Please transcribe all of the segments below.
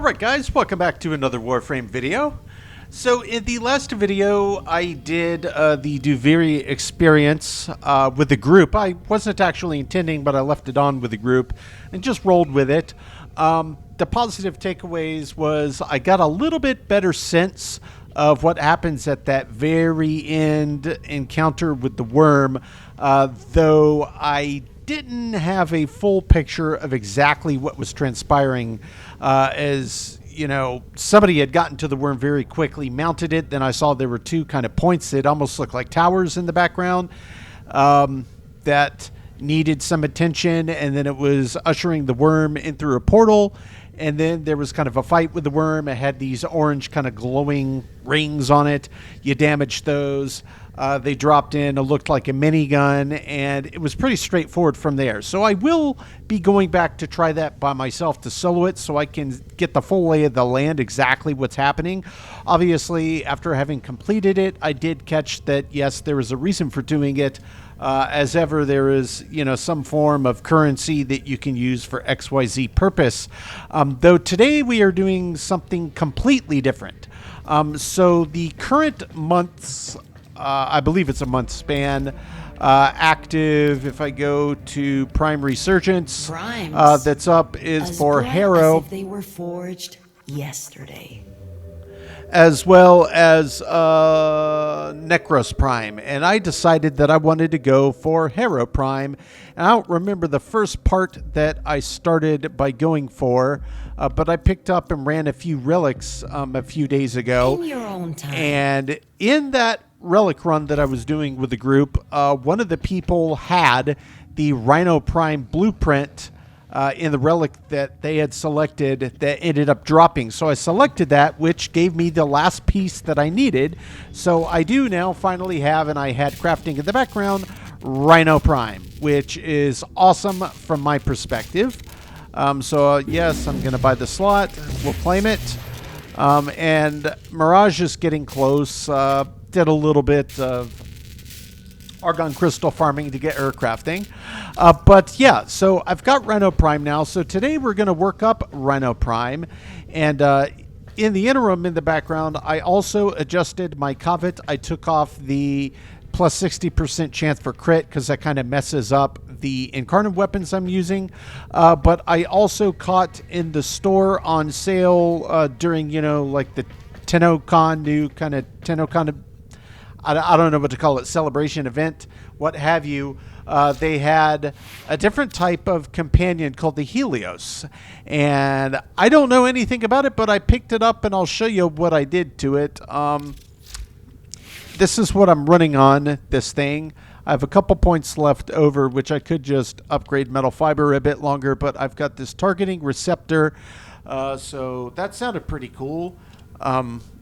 Alright guys, welcome back to another Warframe video. So in the last video I did the Duviri experience with the group. I wasn't actually intending, but I left it on with the group and just rolled with it. The positive takeaways was I got a little bit better sense of what happens at that very end encounter with the worm, though I didn't have a full picture of exactly what was transpiring, as you know, somebody had gotten to the worm very quickly, mounted it, then I saw there were two kind of points that almost looked like towers in the background that needed some attention, and then it was ushering the worm in through a portal, and then there was kind of a fight with the worm. It had these orange kind of glowing rings on it. You damaged those. They dropped in. It looked like a minigun, and it was pretty straightforward from there. So I will be going back to try that by myself to solo it so I can get the full lay of the land, exactly what's happening. Obviously, after having completed it, I did catch that, yes, there was a reason for doing it. As ever, there is, you know, some form of currency that you can use for XYZ purpose. Though today we are doing something completely different. So the current month's, I believe it's a month span, active, if I go to Prime Resurgence, that's up, is for Harrow. As if they were forged yesterday. As well as Necros Prime, and I decided that I wanted to go for Rhino Prime. And I don't remember the first part that I started by going for, but I picked up and ran a few relics a few days ago. In your own time. And in that relic run that I was doing with the group, one of the people had the Rhino Prime blueprint in the relic that they had selected that ended up dropping. So I selected that, which gave me the last piece that I needed. So I do now finally have, and I had crafting in the background, Rhino Prime, which is awesome from my perspective. Yes, I'm going to buy the slot. We'll claim it. And Mirage is getting close. Did a little bit of Argon Crystal farming to get her crafting. But yeah, so I've got Rhino Prime now. So today we're going to work up Rhino Prime. And in the interim, in the background, I also adjusted my covet. I took off the plus 60% chance for crit because that kind of messes up the incarnate weapons I'm using. But I also caught in the store on sale during, you know, like the TennoCon, new kind of TennoCon, I don't know what to call it, celebration event, what have you. They had a different type of companion called the Helios. And I don't know anything about it, but I picked it up and I'll show you what I did to it. This is what I'm running on this thing. I have a couple points left over, which I could just upgrade metal fiber a bit longer, but I've got this targeting receptor. So that sounded pretty cool.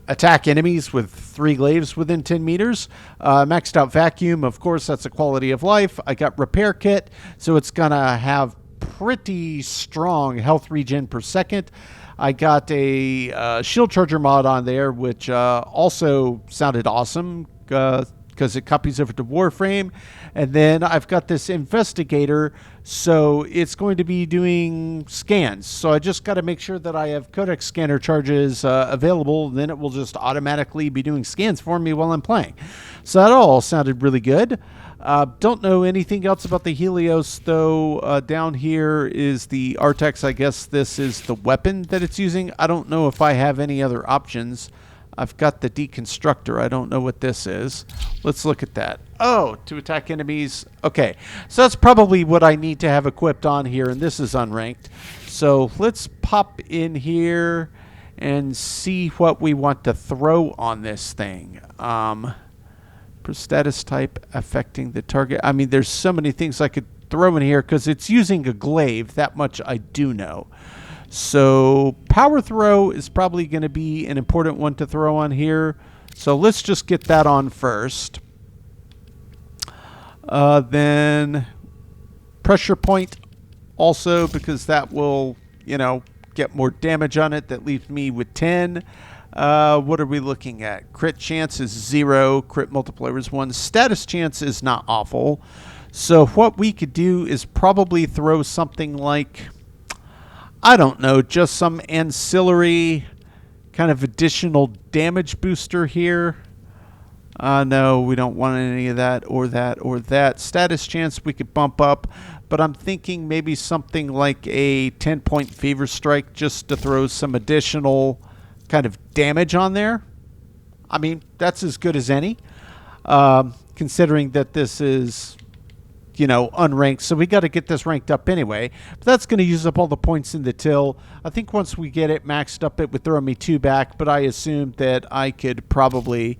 Attack enemies with 3 glaives within 10 meters. Maxed out vacuum, of course, that's a quality of life. I got repair kit, so it's going to have pretty strong health regen per second. I got a shield charger mod on there, which also sounded awesome because it copies over to Warframe. And then I've got this investigator, so it's going to be doing scans. So I just got to make sure that I have codex scanner charges available, then it will just automatically be doing scans for me while I'm playing. So that all sounded really good. Don't know anything else about the Helios, though. Down here is the Artex. I guess this is the weapon that it's using. I don't know if I have any other options. I've got the deconstructor. I don't know what this is. Let's look at that. Oh, to attack enemies. Okay, so that's probably what I need to have equipped on here, and this is unranked. So let's pop in here and see what we want to throw on this thing. Per status type affecting the target. I mean, there's so many things I could throw in here because it's using a glaive. That much I do know. So power throw is probably going to be an important one to throw on here. So let's just get that on first. Then pressure point also, because that will, you know, get more damage on it. That leaves me with 10. What are we looking at? Crit chance is 0. Crit multiplier is 1. Status chance is not awful. So what we could do is probably throw something like, I don't know, just some ancillary kind of additional damage booster here. No, we don't want any of that or that or that. Status chance we could bump up, but I'm thinking maybe something like a 10-point Fever Strike just to throw some additional kind of damage on there. I mean, that's as good as any, considering that this is, you know, unranked. So we got to get this ranked up anyway. But that's going to use up all the points in the till. I think once we get it maxed up, it would throw me 2 back, but I assumed that I could probably...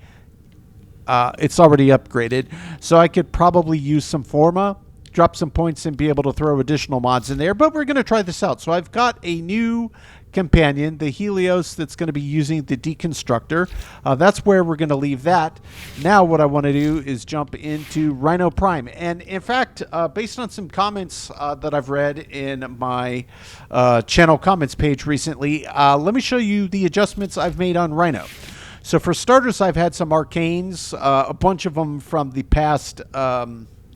it's already upgraded, so I could probably use some Forma, drop some points, and be able to throw additional mods in there. But we're going to try this out. So I've got a new companion, the Helios, that's going to be using the Deconstructor. That's where we're going to leave that. Now what I want to do is jump into Rhino Prime. And in fact, based on some comments that I've read in my channel comments page recently, let me show you the adjustments I've made on Rhino. So for starters, I've had some arcanes, a bunch of them from the past,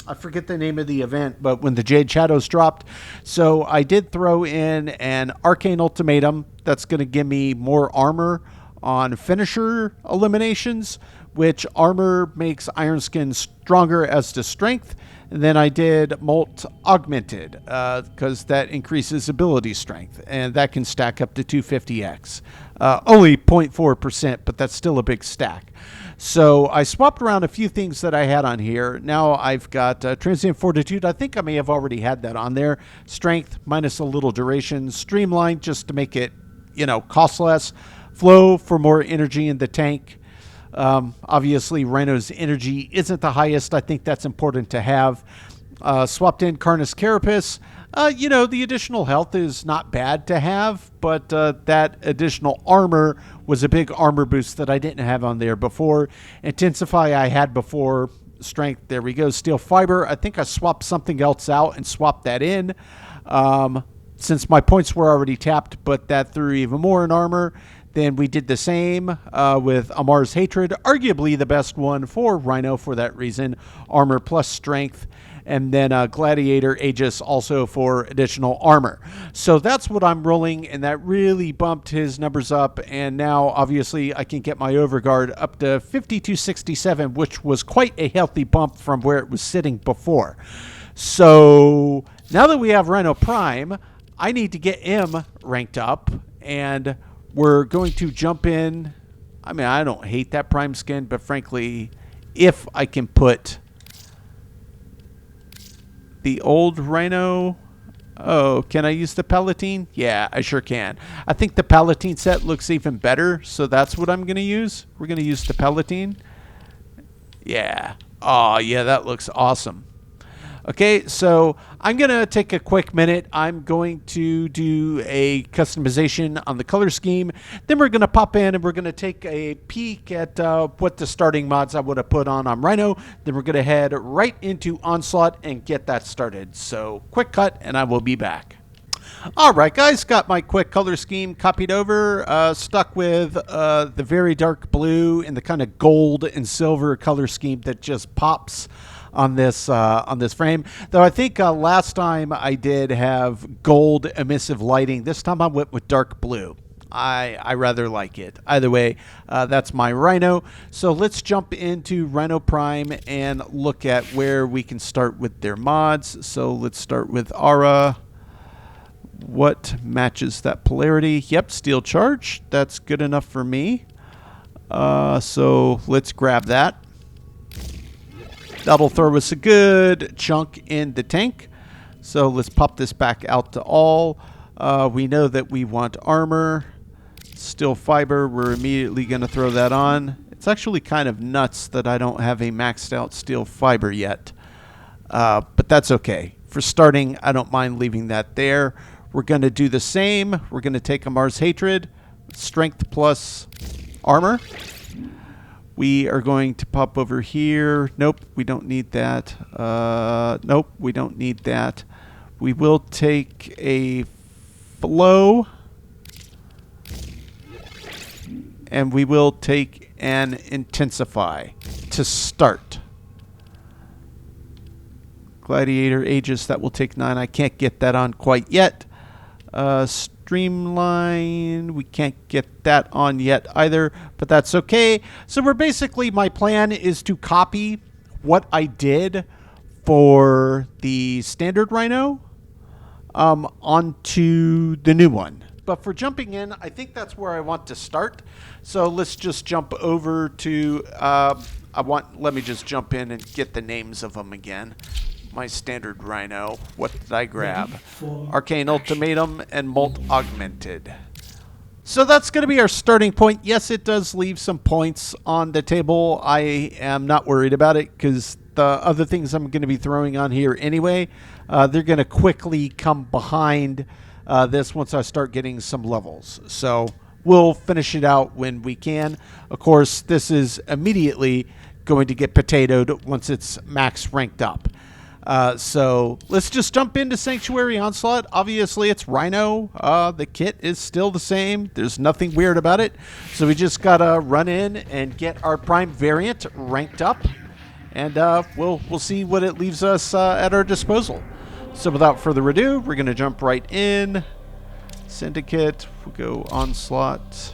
I forget the name of the event, but when the Jade Shadows dropped. So I did throw in an arcane ultimatum that's going to give me more armor on finisher eliminations, which armor makes Iron Skin stronger as to strength. And then I did Molt Augmented, because that increases ability strength, and that can stack up to 250x. Only 0.4%, but that's still a big stack. So I swapped around a few things that I had on here. Now I've got Transient Fortitude. I think I may have already had that on there. Strength minus a little duration. Streamline just to make it, you know, cost less. Flow for more energy in the tank. Obviously, Rhino's energy isn't the highest. I think that's important to have. Swapped in Carnus Carapace. You know, the additional health is not bad to have, but that additional armor was a big armor boost that I didn't have on there before. Intensify I had before. Strength, there we go. Steel Fiber, I think I swapped something else out and swapped that in. Since my points were already tapped, but that threw even more in armor. Then we did the same with Amar's Hatred, arguably the best one for Rhino for that reason. Armor plus strength. And then Gladiator Aegis also for additional armor. So that's what I'm rolling, and that really bumped his numbers up. And now, obviously, I can get my Overguard up to 5267, which was quite a healthy bump from where it was sitting before. So now that we have Rhino Prime, I need to get him ranked up, and we're going to jump in. I mean, I don't hate that Prime skin, but frankly, if I can put the old Rhino... Oh, can I use the Palatine? Yeah, I sure can. I think the Palatine set looks even better, so that's what I'm going to use. We're going to use the Palatine. Yeah. Oh, yeah, that looks awesome. Okay, so I'm going to take a quick minute. I'm going to do a customization on the color scheme. Then we're going to pop in and we're going to take a peek at what the starting mods I would have put on Rhino. Then we're going to head right into Onslaught and get that started. So quick cut and I will be back. All right, guys, got my quick color scheme copied over, stuck with the very dark blue and the kind of gold and silver color scheme that just pops on this frame. Though I think last time I did have gold emissive lighting. This time I went with dark blue. I rather like it. Either way, that's my Rhino. So let's jump into Rhino Prime and look at where we can start with their mods. So let's start with Aura. What matches that polarity? Yep, Steel Charge. That's good enough for me. So let's grab that. That'll throw us a good chunk in the tank. So let's pop this back out to all. We know that we want armor. Steel Fiber, we're immediately going to throw that on. It's actually kind of nuts that I don't have a maxed out Steel Fiber yet. But that's okay. For starting, I don't mind leaving that there. We're going to do the same. We're going to take Amar's Hatred. Strength plus armor. We are going to pop over here. Nope, we don't need that. Nope, we don't need that. We will take a Flow. And we will take an Intensify to start. Gladiator Aegis, that will take 9. I can't get that on quite yet. streamline. We can't get that on yet either, but that's okay. So we're basically, my plan is to copy what I did for the standard Rhino onto the new one. But for jumping in, I think that's where I want to start. So let's just jump over to, let me just jump in and get the names of them again. My standard Rhino. What did I grab? Arcane Ultimatum and Molt Augmented. So that's going to be our starting point. Yes, it does leave some points on the table. I am not worried about it because the other things I'm going to be throwing on here anyway, they're going to quickly come behind this once I start getting some levels. So we'll finish it out when we can. Of course, this is immediately going to get potatoed once it's max ranked up. So let's just jump into Sanctuary Onslaught. Obviously, it's Rhino. The kit is still the same. There's nothing weird about it. So we just got to run in and get our Prime variant ranked up. And we'll see what it leaves us at our disposal. So without further ado, we're going to jump right in. Syndicate. We'll go Onslaught.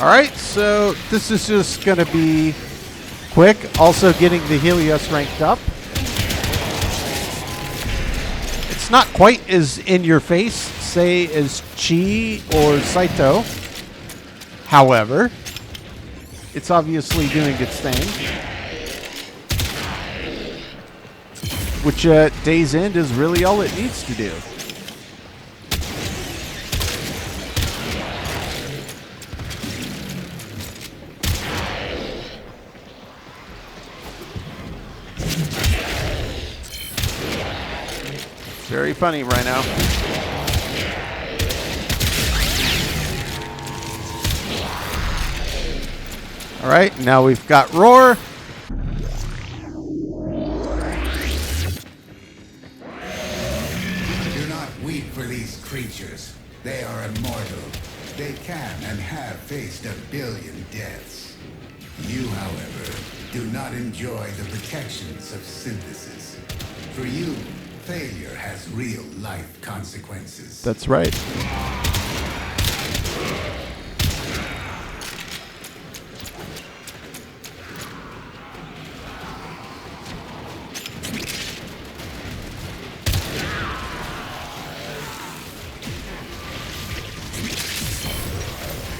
Alright, so this is just going to be quick. Also getting the Helios ranked up. It's not quite as in your face, say, as Chi or Saito. However, it's obviously doing its thing. Which at day's end is really all it needs to do. Very funny right now. All right, now we've got Roar. Do not weep for these creatures. They are immortal. They can and have faced 1 billion deaths. You, however, do not enjoy the protections of synthesis. For you, failure has real-life consequences. That's right.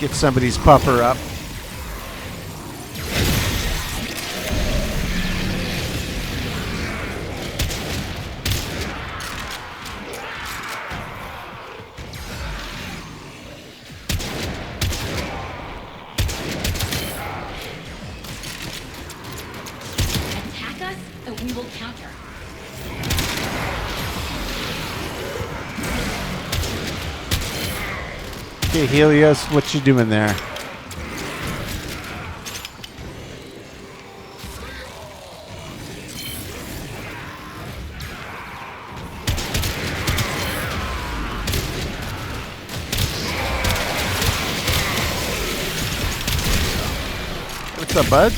Get somebody's puffer up. We will counter. Okay, Helios, what you doing there? What's up, bud?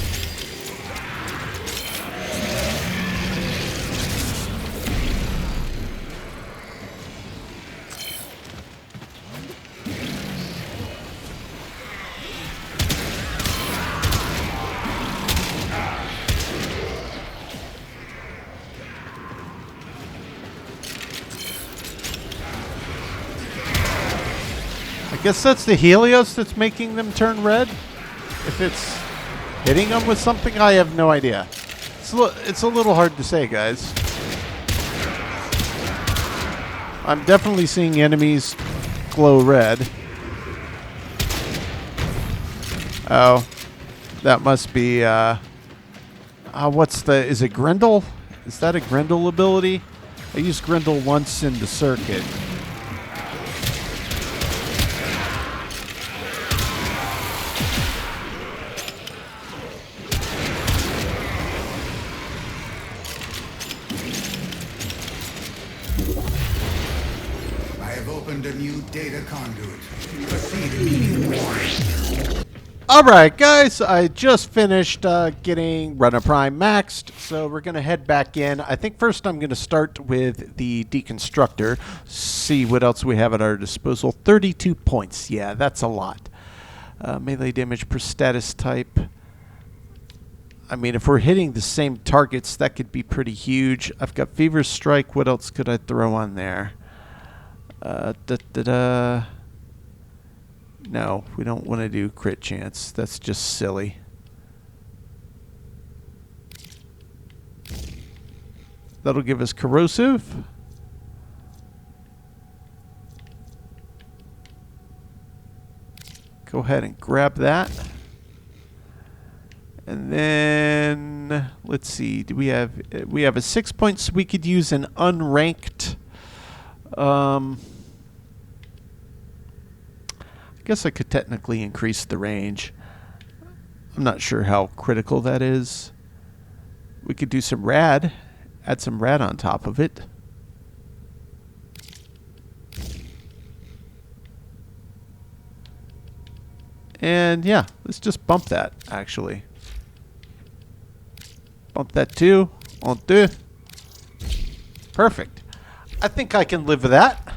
guess that's the Helios that's making them turn red. If it's hitting them with something, I have no idea. It's a little hard to say, guys. I'm definitely seeing enemies glow red. Oh, that must be, is it Grendel? Is that a Grendel ability? I used Grendel once in the circuit. I have opened a new data conduit. Proceed immediately. Alright guys, I just finished getting Rhino Prime maxed, so we're going to head back in. I think first I'm going to start with the Deconstructor, see what else we have at our disposal. 32 points, yeah, that's a lot. Melee damage per status type. I mean, if we're hitting the same targets, that could be pretty huge. I've got Fever Strike, what else could I throw on there? No, we don't want to do crit chance. That's just silly. That'll give us corrosive. Go ahead and grab that. And then let's see. Do we have a 6 points? We could use an unranked. I guess I could technically increase the range. I'm not sure how critical that is. We could do some rad, add some rad on top of it. And yeah, let's just bump that actually. Bump that too. On deux. Perfect. I think I can live with that.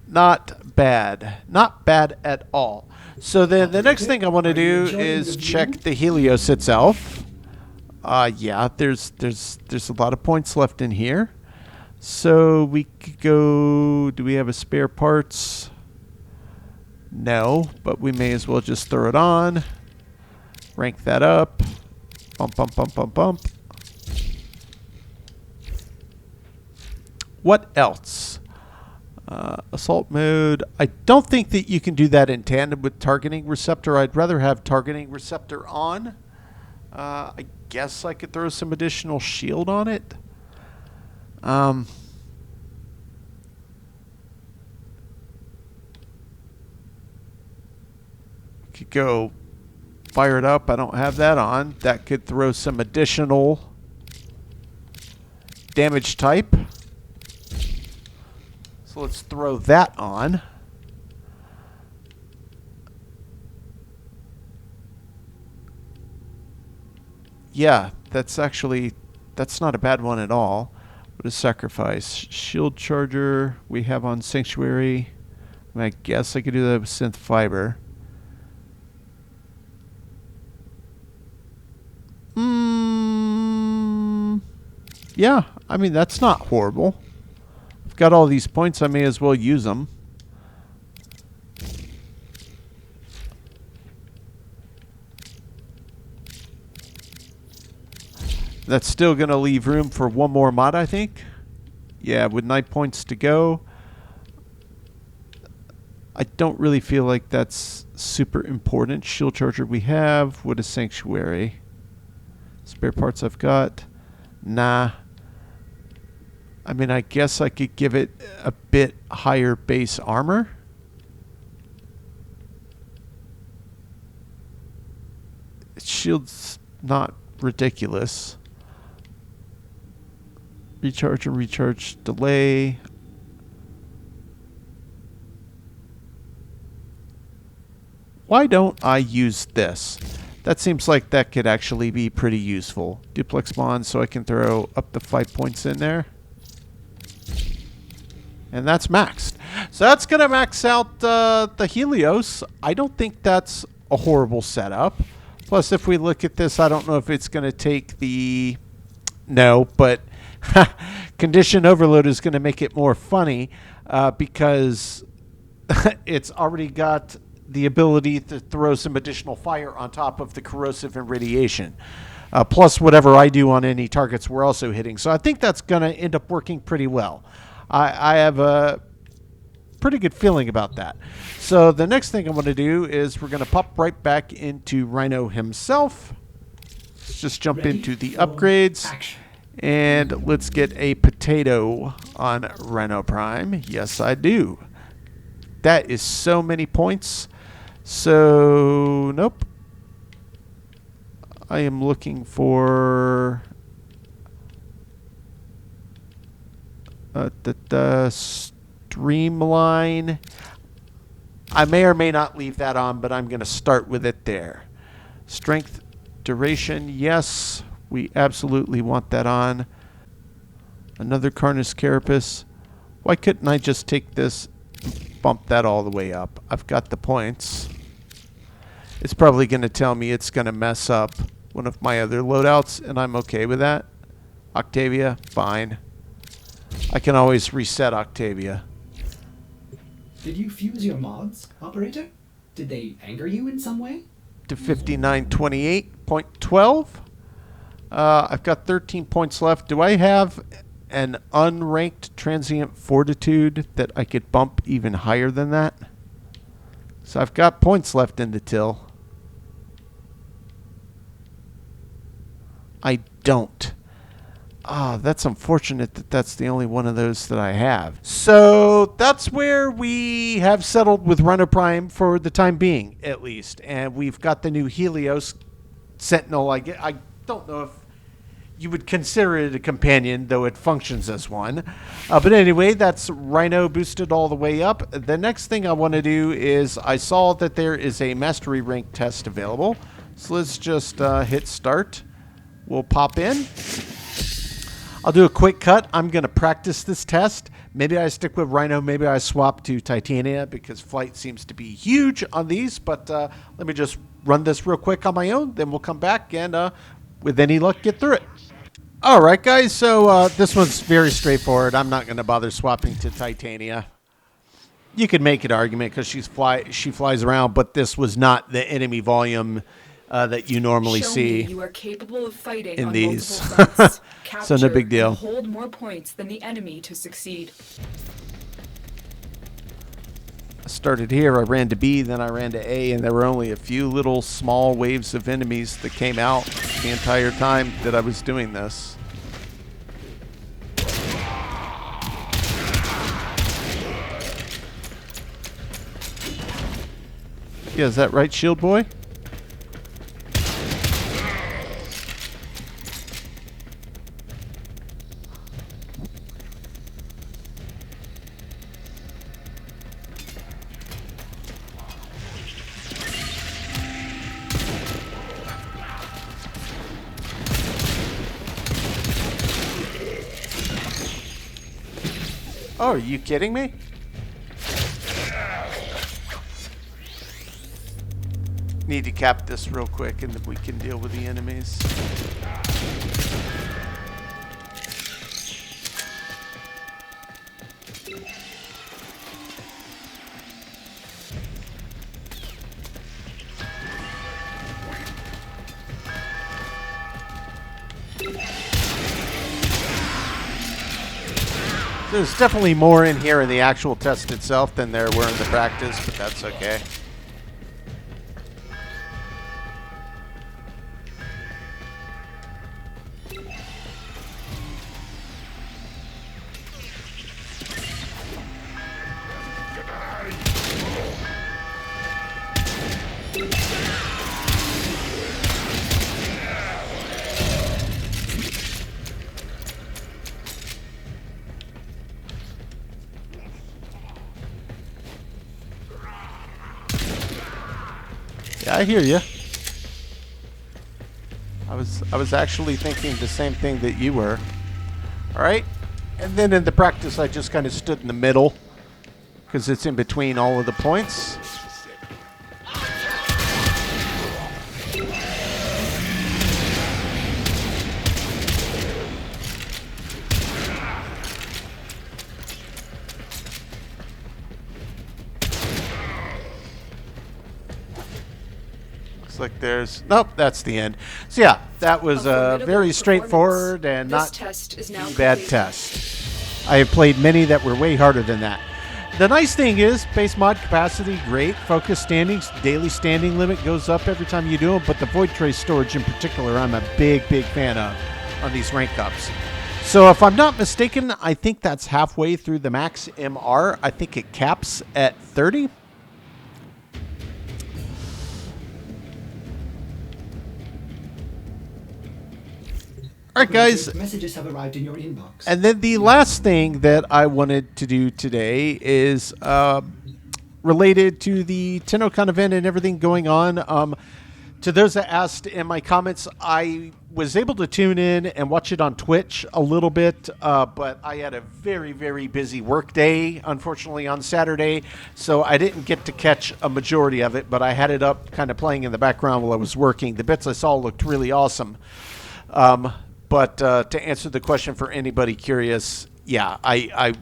Not bad. Not bad at all. So then the next thing I want to do is check the Helios itself. Yeah, there's a lot of points left in here. So we could go, do we have a spare parts? No, but we may as well just throw it on. Rank that up. Bump, bump, bump, bump, bump. What else? Assault mode. I don't think that you can do that in tandem with targeting receptor. I'd rather have targeting receptor on. I guess I could throw some additional shield on it. Could go fire it up. I don't have that on. That could throw some additional damage type. So let's throw that on. Yeah, that's not a bad one at all. What is sacrifice? Shield charger we have on Sanctuary. I guess I could do that with synth fiber. Yeah, I mean, that's not horrible. I've got all these points, I may as well use them. That's still going to leave room for one more mod, I think. Yeah, with 9 points to go. I don't really feel like that's super important. Shield charger we have. What is Sanctuary? Spare parts I've got. Nah. I mean, I guess I could give it a bit higher base armor. Shield's not ridiculous. Recharge and recharge delay. Why don't I use this? That seems like that could actually be pretty useful. Duplex bond, so I can throw up to 5 points in there. And that's maxed. So that's going to max out the Helios. I don't think that's a horrible setup. Plus, if we look at this, I don't know if it's going to take the... No, but Condition overload is going to make it more funny because it's already got the ability to throw some additional fire on top of the corrosive and radiation. Plus whatever I do on any targets we're also hitting. So I think that's going to end up working pretty well. I have a pretty good feeling about that. So the next thing I'm going to do is we're going to pop right back into Rhino himself. Let's just jump into the upgrades. And let's get a potato on Rhino Prime. Yes, I do. That is so many points. So, nope. I am looking for the streamline. I may or may not leave that on, but I'm going to start with it there. Strength, duration, yes. We absolutely want that on. Another Carnus Carapace. Why couldn't I just take this and bump that all the way up? I've got the points. It's probably going to tell me it's going to mess up one of my other loadouts, and I'm okay with that. Octavia, fine. I can always reset Octavia. Did you fuse your mods, operator? Did they anger you in some way? To 5928.12. I've got 13 points left. Do I have an unranked transient fortitude that I could bump even higher than that? So I've got points left in the till. I don't. Ah, that's unfortunate that that's the only one of those that I have. So that's where we have settled with Rhino Prime for the time being, at least. And we've got the new Helios Sentinel. I don't know if you would consider it a companion, though it functions as one. But anyway, that's Rhino boosted all the way up. The next thing I want to do is I saw that there is a mastery rank test available. So let's just hit start. We'll pop in. I'll do a quick cut. I'm going to practice this test. Maybe I stick with Rhino. Maybe I swap to Titania because flight seems to be huge on these. But let me just run this real quick on my own. Then we'll come back and, with any luck, get through it. All right, guys. So this one's very straightforward. I'm not going to bother swapping to Titania. You could make an argument because she flies around, but this was not the enemy volume that you normally see you are capable of fighting in on these. fronts. So no big deal. Hold more points than the enemy to succeed. I started here, I ran to B, then I ran to A, and there were only a few little small waves of enemies that came out the entire time that I was doing this. Yeah, is that right, Shield Boy? Oh, are you kidding me? Need to cap this real quick and then we can deal with the enemies. There's definitely more in here in the actual test itself than there were in the practice, but that's okay. Yeah, I hear you. I was actually thinking the same thing that you were. All right, and then in the practice, I just kind of stood in the middle because it's in between all of the points. Looks like there's... Nope, that's the end. So yeah, that was A a formidable very straightforward and This not test is now too bad complete. test. I have played many that were way harder than that. The nice thing is, base mod capacity, great. Focus standings, daily standing limit goes up every time you do them, but the void trace storage in particular, I'm a big, big fan of on these rank ups. So if I'm not mistaken, I think that's halfway through the max MR. I think it caps at 30. All right, guys. Messages have arrived in your inbox. And then the last thing that I wanted to do today is related to the TennoCon event and everything going on. To those that asked in my comments, I was able to tune in and watch it on Twitch a little bit, but I had a very, very busy work day, unfortunately, on Saturday, so I didn't get to catch a majority of it, but I had it up kind of playing in the background while I was working. The bits I saw looked really awesome. But to answer the question for anybody curious, yeah, I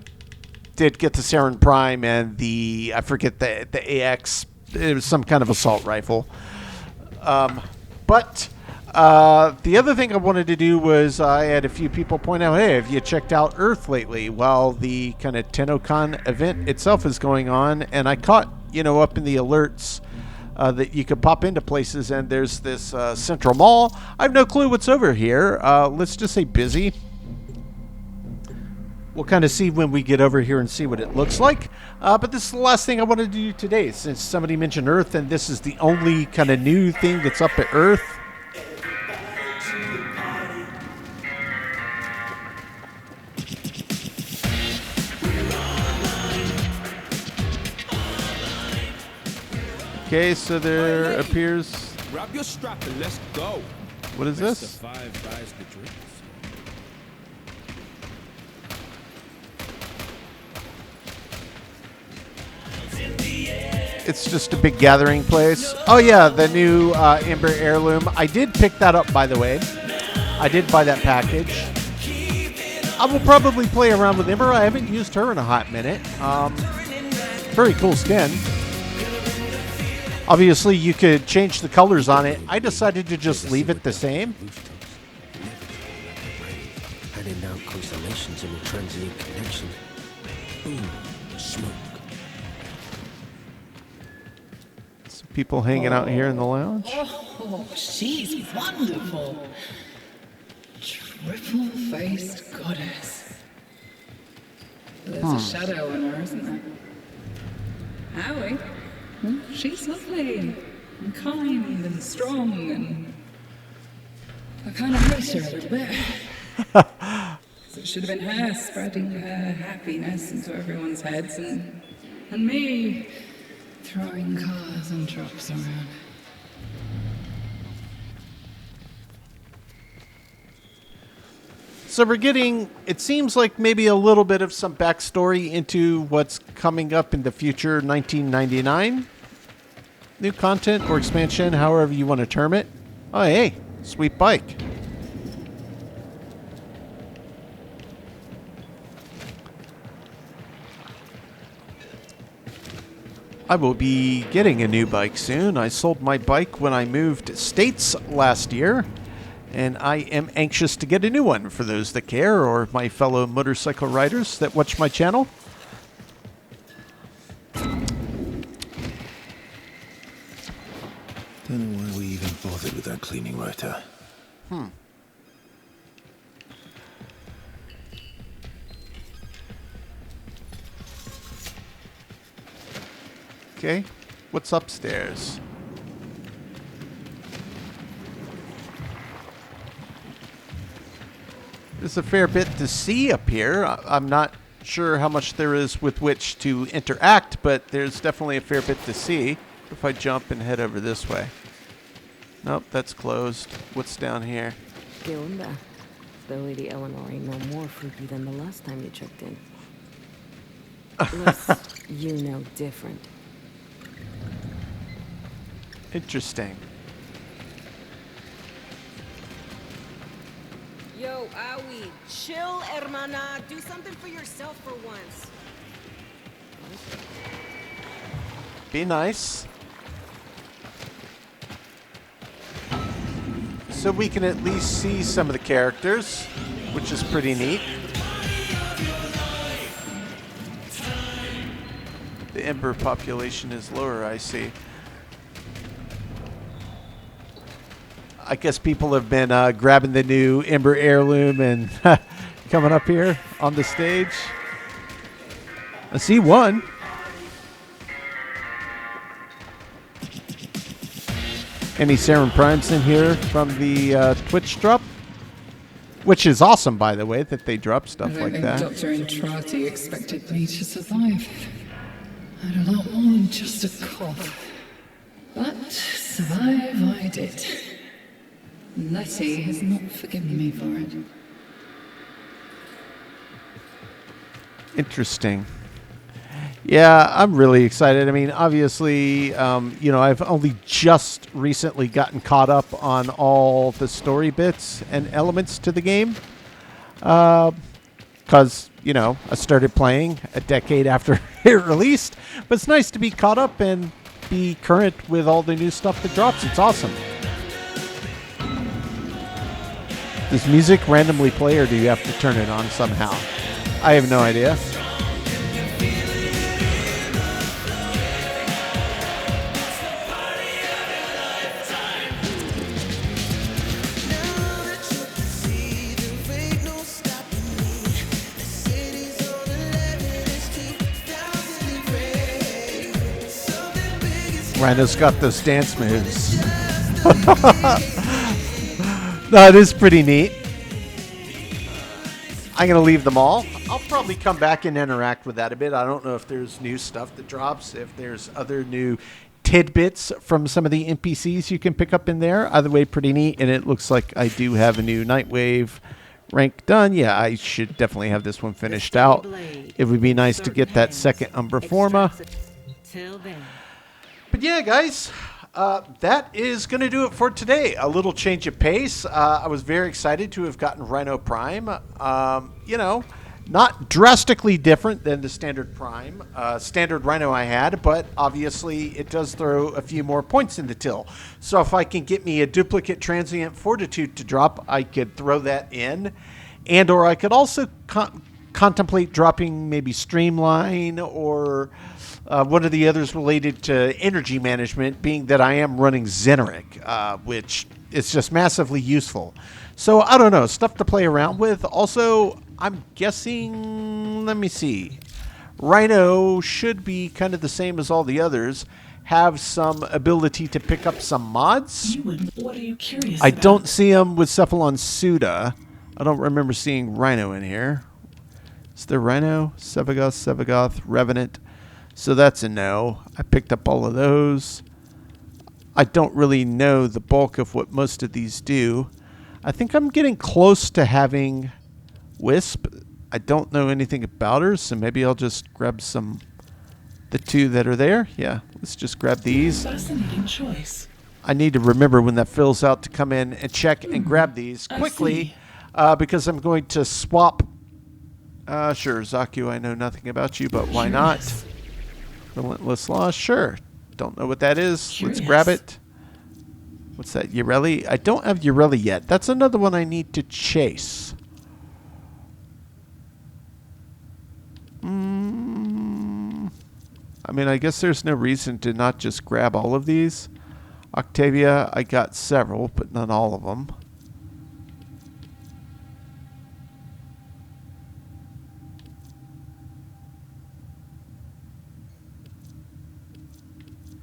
did get the Rhino Prime and the, I forget the AX, it was some kind of assault rifle. But the other thing I wanted to do was I had a few people point out, hey, have you checked out Earth lately? While the kind of TennoCon event itself is going on, and I caught, up in the alerts that you could pop into places, and there's this Central Mall. I have no clue what's over here. Let's just say busy. We'll kind of see when we get over here and see what it looks like. But this is the last thing I wanted to do today, since somebody mentioned Earth, and this is the only kind of new thing that's up at Earth. Okay, so there appears... Grab your strap and let's go. What is this? Five buys the drinks. It's just a big gathering place. Oh yeah, the new Amber Heirloom. I did pick that up, by the way. I did buy that package. I will probably play around with Ember. I haven't used her in a hot minute. Very cool skin. Obviously, you could change the colors on it. I decided to just leave it the same. Heading out constellations in a transient connection. Boom, smoke. Some people hanging out here in the lounge. Oh, she's wonderful. Triple-faced goddess. There's a shadow in her, isn't there? Howie. She's lovely and kind and strong, and I kind of hate her a little bit. So it should have been her spreading her happiness into everyone's heads, and me throwing cars and trucks around. So we're getting, it seems like maybe a little bit of some backstory into what's coming up in the future 1999. New content or expansion, however you want to term it. Oh, hey, sweet bike. I will be getting a new bike soon. I sold my bike when I moved states last year, and I am anxious to get a new one for those that care, or my fellow motorcycle riders that watch my channel. Don't know why we even bothered with that cleaning rotor. Okay, what's upstairs? There's a fair bit to see up here. I'm not sure how much there is with which to interact, but there's definitely a fair bit to see. If I jump and head over this way. Nope, that's closed. What's down here? ¿Qué onda? The Lady Eleanor ain't no more freaky than the last time you checked in. Unless you know different. Interesting. Yo, Aoi, chill, hermana. Do something for yourself for once. Be nice. So we can at least see some of the characters, which is pretty neat. The Ember population is lower, I see. I guess people have been grabbing the new Ember heirloom and coming up here on the stage. I see one. Any Serum Primes in here from the Twitch drop? Which is awesome, by the way, that they drop stuff like that. Dr. Entrati expected me to survive. I had a lot more than just a cough. But survive I did. Letty has not forgiven me for it. Interesting. Yeah, I'm really excited. I mean, obviously, you know, I've only just recently gotten caught up on all the story bits and elements to the game. Because, you know, I started playing a decade after it released. But it's nice to be caught up and be current with all the new stuff that drops. It's awesome. Does music randomly play, or do you have to turn it on somehow? I have no idea. Rhino's got those dance moves. No, it is pretty neat. I'm going to leave them all. I'll probably come back and interact with that a bit. I don't know if there's new stuff that drops, if there's other new tidbits from some of the NPCs you can pick up in there. Either way, pretty neat. And it looks like I do have a new Nightwave rank done. Yeah, I should definitely have this one finished out. It would be nice to get that second Umbra Forma. But yeah, guys, that is going to do it for today. A little change of pace. I was very excited to have gotten Rhino Prime. You know, not drastically different than the standard Prime, standard Rhino I had, but obviously it does throw a few more points in the till. So if I can get me a duplicate Transient Fortitude to drop, I could throw that in. And or I could also contemplate dropping maybe Streamline or one of the others related to energy management, being that I am running Xeneric, which is just massively useful. So I don't know, stuff to play around with. Also, I'm guessing, let me see, Rhino should be kind of the same as all the others, have some ability to pick up some mods. What are you curious I don't see them with Cephalon Suda. I don't remember seeing Rhino in here. Is there Rhino? Sevagoth, Revenant. So that's a no. I picked up all of those. I don't really know the bulk of what most of these do. I think I'm getting close to having Wisp. I don't know anything about her, so maybe I'll just grab the two that are there. Yeah, let's just grab these. Fascinating choice. I need to remember when that fills out to come in and check and grab these quickly because I'm going to swap. Sure, Zaku, I know nothing about you, but why not? Relentless Law, sure. Don't know what that is. Let's grab it. What's that? Ureli? I don't have Ureli yet. That's another one I need to chase. I mean, I guess there's no reason to not just grab all of these. Octavia, I got several, but not all of them.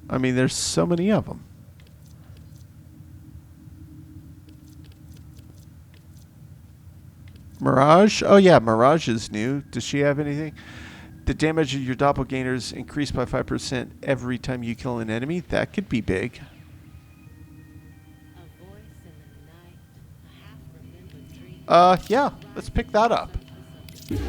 I mean, there's so many of them. Mirage? Oh, yeah, Mirage is new. Does she have anything? The damage of your doppelgangers increased by 5% every time you kill an enemy. That could be big. Yeah, let's pick that up.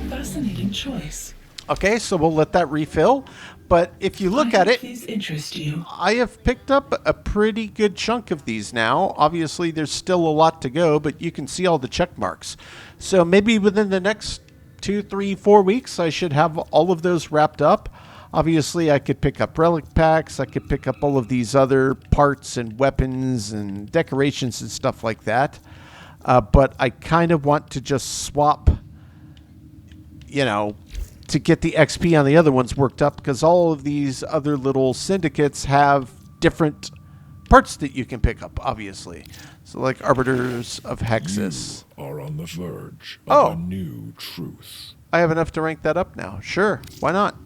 Fascinating choice. Okay, so we'll let that refill. But if you look at it, These interest you. I have picked up a pretty good chunk of these now. Obviously, there's still a lot to go, but you can see all the check marks. So maybe within the next 2, 3, 4 weeks, I should have all of those wrapped up. Obviously, I could pick up relic packs. I could pick up all of these other parts and weapons and decorations and stuff like that. But I kind of want to just swap, you know, to get the XP on the other ones worked up, because all of these other little syndicates have different parts that you can pick up, obviously. So like Arbiters of Hexus. You are on the verge of a new truth. I have enough to rank that up now. Sure, why not?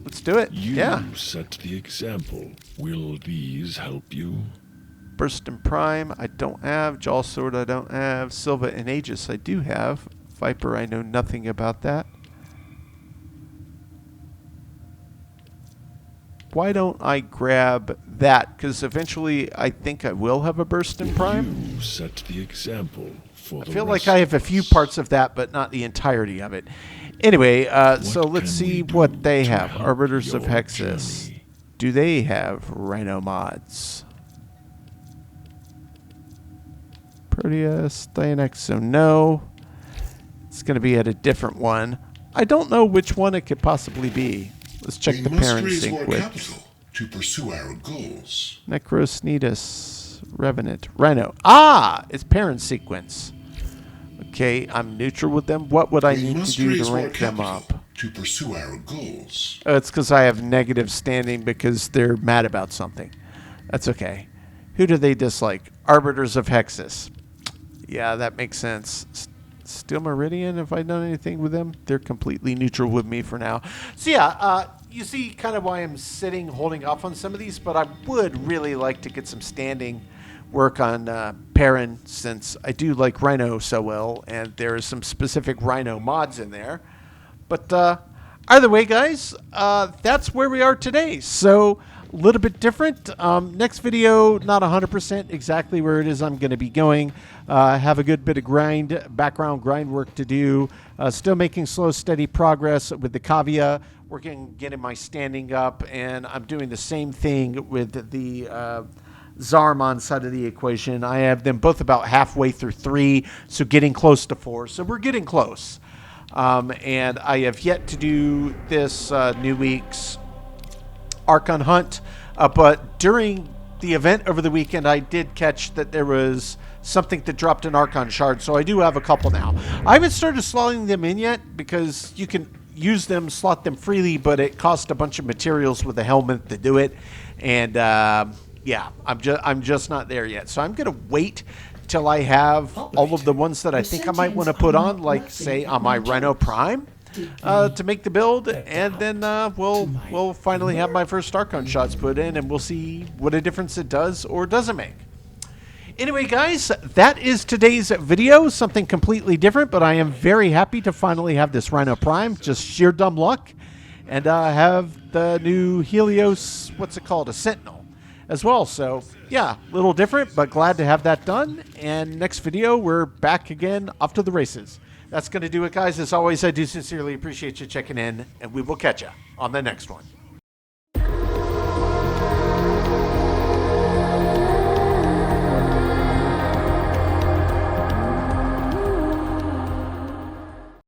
Let's do it. You set the example. Will these help you? Burst and Prime, I don't have. Jaw Sword, I don't have. Silva and Aegis, I do have. Viper, I know nothing about that. Why don't I grab that? Because eventually I think I will have a Burst and Prime. You set the example for I feel like I have a few parts of that, but not the entirety of it. Anyway, so let's see what they have. Arbiters of Hexus. Do they have Rhino mods? Proteus, Dianex, so no. It's going to be at a different one. I don't know which one it could possibly be. Let's check the parent sequence. To pursue our goals. Necros, Nidus, Revenant, Rhino. Ah, it's parent sequence. Okay, I'm neutral with them. What would I need to do to rank them up? To pursue our goals. It's because I have negative standing because they're mad about something. That's okay. Who do they dislike? Arbiters of Hexus. Yeah, that makes sense. Steel Meridian, have I done anything with them? They're completely neutral with me for now. So yeah, you see kind of why I'm sitting, holding off on some of these, but I would really like to get some standing work on Perrin, since I do like Rhino so well, and there are some specific Rhino mods in there. But either way, guys, that's where we are today. So a little bit different. Next video, not 100% exactly where it is I'm going to be going. Have a good bit of background grind work to do. Still making slow, steady progress with the Cavia, getting my standing up, and I'm doing the same thing with the Zarmon side of the equation. I have them both about halfway through 3, so getting close to 4. So we're getting close. And I have yet to do this new week's Archon Hunt, but during the event over the weekend, I did catch that there was something that dropped an Archon shard, so I do have a couple now. I haven't started slotting them in yet because you can use them, slot them freely, but it costs a bunch of materials with a helmet to do it, and yeah, I'm just not there yet. So I'm gonna wait till I have all of the ones that I think I might want to put on, like say on my Rhino Prime, to make the build, and then we'll finally have my first Archon shots put in, and we'll see what a difference it does or doesn't make. Anyway, guys, that is today's video. Something completely different, but I am very happy to finally have this Rhino Prime. Just sheer dumb luck, and have the new Helios, what's it called, a Sentinel as well. So yeah, a little different, but glad to have that done. And next video, we're back again, off to the races. That's going to do it, guys. As always, I do sincerely appreciate you checking in, and we will catch you on the next one.